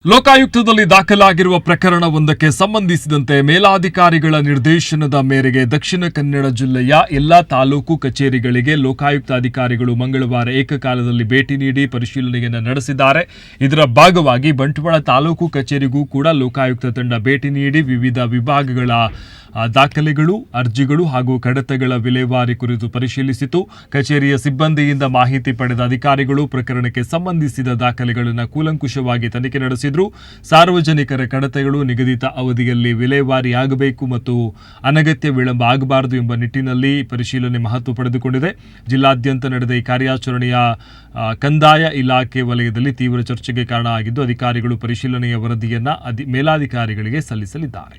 ಲೋಕಾಯುಕ್ತದಲ್ಲಿ ದಾಖಲಾಗಿರುವ ಪ್ರಕರಣವೊಂದಕ್ಕೆ ಸಂಬಂಧಿಸಿದಂತೆ ಮೇಲಾಧಿಕಾರಿಗಳ ನಿರ್ದೇಶನದ ಮೇರೆಗೆ ದಕ್ಷಿಣ ಕನ್ನಡ ಜಿಲ್ಲೆಯ ಎಲ್ಲಾ ತಾಲೂಕು ಕಚೇರಿಗಳಿಗೆ ಲೋಕಾಯುಕ್ತ ಅಧಿಕಾರಿಗಳು ಮಂಗಳವಾರ ಏಕಕಾಲದಲ್ಲಿ ಭೇಟಿ ನೀಡಿ ಪರಿಶೀಲನೆಯನ್ನು ನಡೆಸಿದ್ದಾರೆ. ಇದರ ಭಾಗವಾಗಿ ಬಂಟ್ವಾಳ ತಾಲೂಕು ಕಚೇರಿಗೂ ಕೂಡ ಲೋಕಾಯುಕ್ತ ತಂಡ ಭೇಟಿ ನೀಡಿ ವಿವಿಧ ವಿಭಾಗಗಳ ದಾಖಲೆಗಳು, ಅರ್ಜಿಗಳು ಹಾಗೂ ಕಡತಗಳ ವಿಲೇವಾರಿ ಕುರಿತು ಪರಿಶೀಲಿಸಿತು. ಕಚೇರಿಯ ಸಿಬ್ಬಂದಿಯಿಂದ ಮಾಹಿತಿ ಪಡೆದ ಅಧಿಕಾರಿಗಳು ಪ್ರಕರಣಕ್ಕೆ ಸಂಬಂಧಿಸಿದ ದಾಖಲೆಗಳನ್ನು ಕೂಲಂಕುಷವಾಗಿ ತನಿಖೆ ನಡೆಸಿದರು. ಸಾರ್ವಜನಿಕರ ಕಡತಗಳು ನಿಗದಿತ ಅವಧಿಯಲ್ಲಿ ವಿಲೇವಾರಿಯಾಗಬೇಕು ಮತ್ತು ಅನಗತ್ಯ ವಿಳಂಬ ಆಗಬಾರದು ಎಂಬ ನಿಟ್ಟಿನಲ್ಲಿ ಪರಿಶೀಲನೆ ಮಹತ್ವ ಪಡೆದುಕೊಂಡಿದೆ. ಜಿಲ್ಲಾದ್ಯಂತ ನಡೆದ ಈ ಕಾರ್ಯಾಚರಣೆಯ ಕಂದಾಯ ಇಲಾಖೆ ವಲಯದಲ್ಲಿ ತೀವ್ರ ಚರ್ಚೆಗೆ ಕಾರಣ ಆಗಿದ್ದು, ಅಧಿಕಾರಿಗಳು ಪರಿಶೀಲನೆಯ ವರದಿಯನ್ನು ಮೇಲಾಧಿಕಾರಿಗಳಿಗೆ ಸಲ್ಲಿಸಲಿದ್ದಾರೆ.